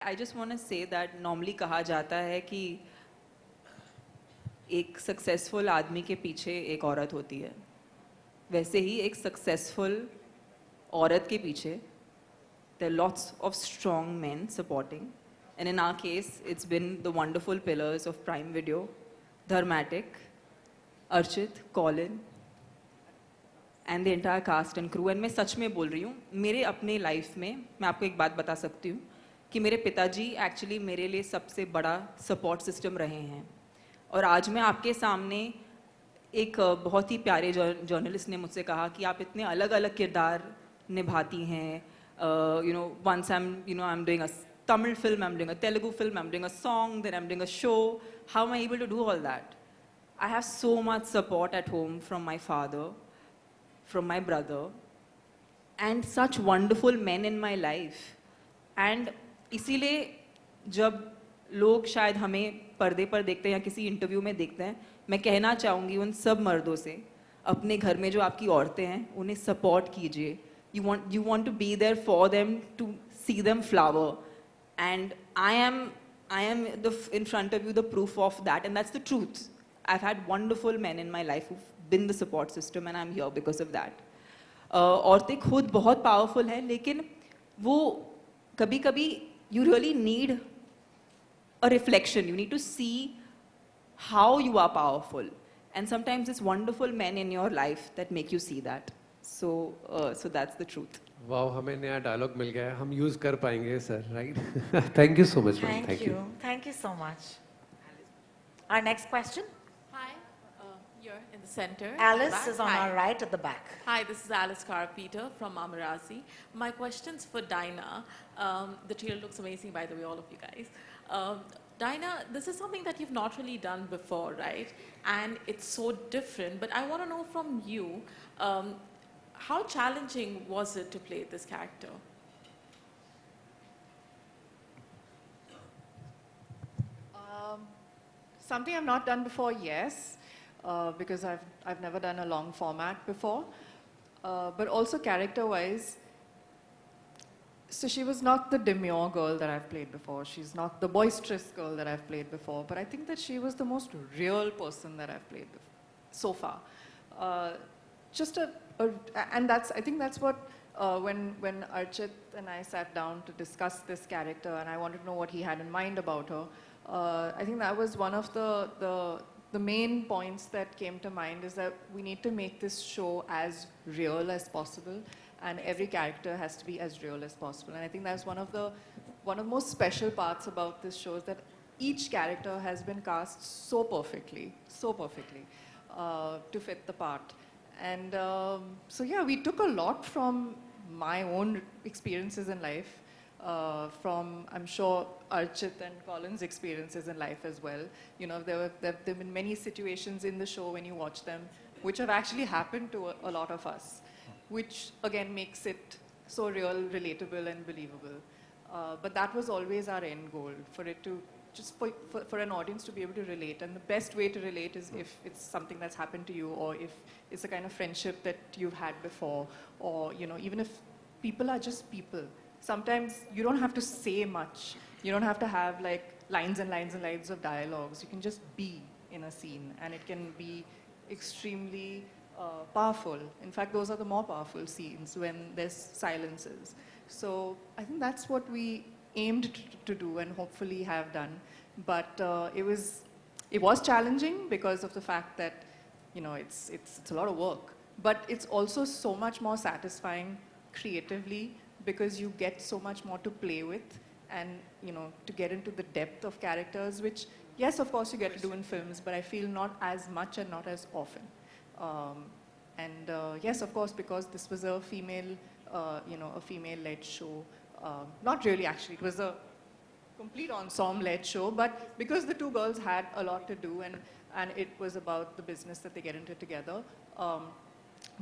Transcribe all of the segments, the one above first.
I just want to say that normally कहा जाता है कि एक सक्सेसफुल आदमी के पीछे एक औरत होती है, वैसे ही एक सक्सेसफुल औरत के पीछे there are lots of strong men supporting, and in our case it's been the wonderful pillars of Prime Video, Dharmatic, Archit, Colin and the entire cast and crew. And मैं सच में बोल रही हूँ, मेरे अपने लाइफ में मैं आपको एक बात बता सकती हूँ कि मेरे पिताजी एक्चुअली मेरे लिए सबसे बड़ा सपोर्ट सिस्टम रहे हैं। और आज मैं आपके सामने एक बहुत ही प्यारे जर्नलिस्ट ने मुझसे कहा कि आप इतने अलग अलग किरदार निभाती हैं, once I'm doing a Tamil film, I'm doing a Telugu film, I'm doing a song, then I'm doing a show. How am I able to do all that? I have so much support at home from my father, from my brother, and such wonderful men in my life. And इसीलिए जब लोग शायद हमें पर्दे पर देखते हैं या किसी इंटरव्यू में देखते हैं, मैं कहना चाहूँगी उन सब मर्दों से, अपने घर में जो आपकी औरतें हैं उन्हें सपोर्ट कीजिए. You want to be there for them, to see them flower, and I am in front of you the proof of that, and that's the truth. I've had wonderful men in my life who've been the support system, and I'm here because of that. औरतें खुद बहुत powerful हैं, लेकिन वो कभी-कभी you really need a reflection. You need to see how you are powerful, and sometimes it's wonderful men in your life that make you see that. So that's the truth. Wow, हमें नया dialogue मिल गया है, हम use कर पाएंगे sir, right? Thank you so much ma'am. Thank you so much. Our next question. Hi, you're in the center. Alice is on our right at the back. Hi, this is Alice Carpenter from Amarazi. My question's for Dinah. The trailer looks amazing, by the way, all of you guys. Dinah, this is something that you've not really done before, right? And it's so different, but I want to know from you, how challenging was it to play this character? Something I've not done before, yes, because I've never done a long format before, but also character-wise. So she was not the demure girl that I've played before. She's not the boisterous girl that I've played before. But I think that she was the most real person that I've played so far. And I think that's what when Archit and I sat down to discuss this character, and I wanted to know what he had in mind about her. I think that was one of the main points that came to mind, is that we need to make this show as real as possible, and every character has to be as real as possible. And I think that's one of the most special parts about this show, is that each character has been cast so perfectly to fit the part. And so yeah, we took a lot from my own experiences in life, from, I'm sure, Archit and Colin's experiences in life as well. You know, there have been many situations in the show when you watch them which have actually happened to a lot of us, which again makes it so real, relatable and believable. But that was always our end goal, for it to just for an audience to be able to relate. And the best way to relate is if it's something that's happened to you, or if it's a kind of friendship that you've had before, or even if people are just people. Sometimes you don't have to say much. You don't have to have like lines and lines and lines of dialogues. You can just be in a scene, and it can be extremely powerful. In fact, those are the more powerful scenes, when there's silences. So I think that's what we aimed to do, and hopefully have done. But it was challenging because of the fact that it's a lot of work. But it's also so much more satisfying creatively, because you get so much more to play with, and to get into the depth of characters, which, yes, of course you get to do in films, but I feel not as much and not as often. Yes, of course, because this was a female, a female-led show. Not really, actually. It was a complete ensemble-led show, but because the two girls had a lot to do, and it was about the business that they get into together,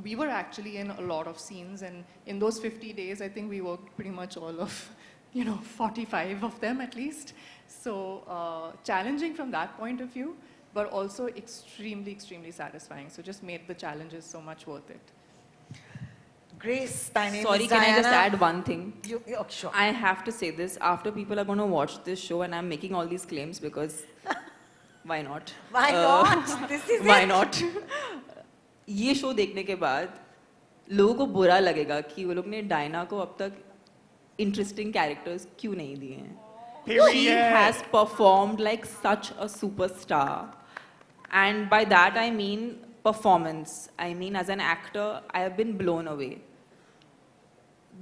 we were actually in a lot of scenes, and in those 50 days, I think we worked pretty much all of, 45 of them at least. So challenging from that point of view, but also extremely, extremely satisfying. So just made the challenges so much worth it. Grace, my name Sorry, is can I just Diana. add one thing? Oh, sure. I have to say this after people are going to watch this show, and I'm making all these claims because why not? Why not? This is Why it. not? ये show देखने के बाद लोगों को बुरा लगेगा कि वो लोग ने डायना को अब तक इंटरेस्टिंग कैरेक्टर्स क्यों नहीं दिए हैं. She has performed like such a superstar. And by that I mean performance. I mean, as an actor, I have been blown away.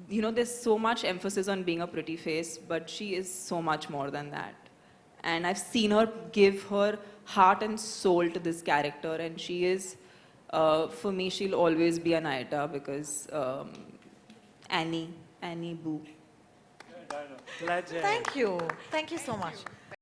You know, there's so much emphasis on being a pretty face, but she is so much more than that. And I've seen her give her heart and soul to this character, and she is, for me, she'll always be Anayata because Annie Boo. Thank you. Thank you so much.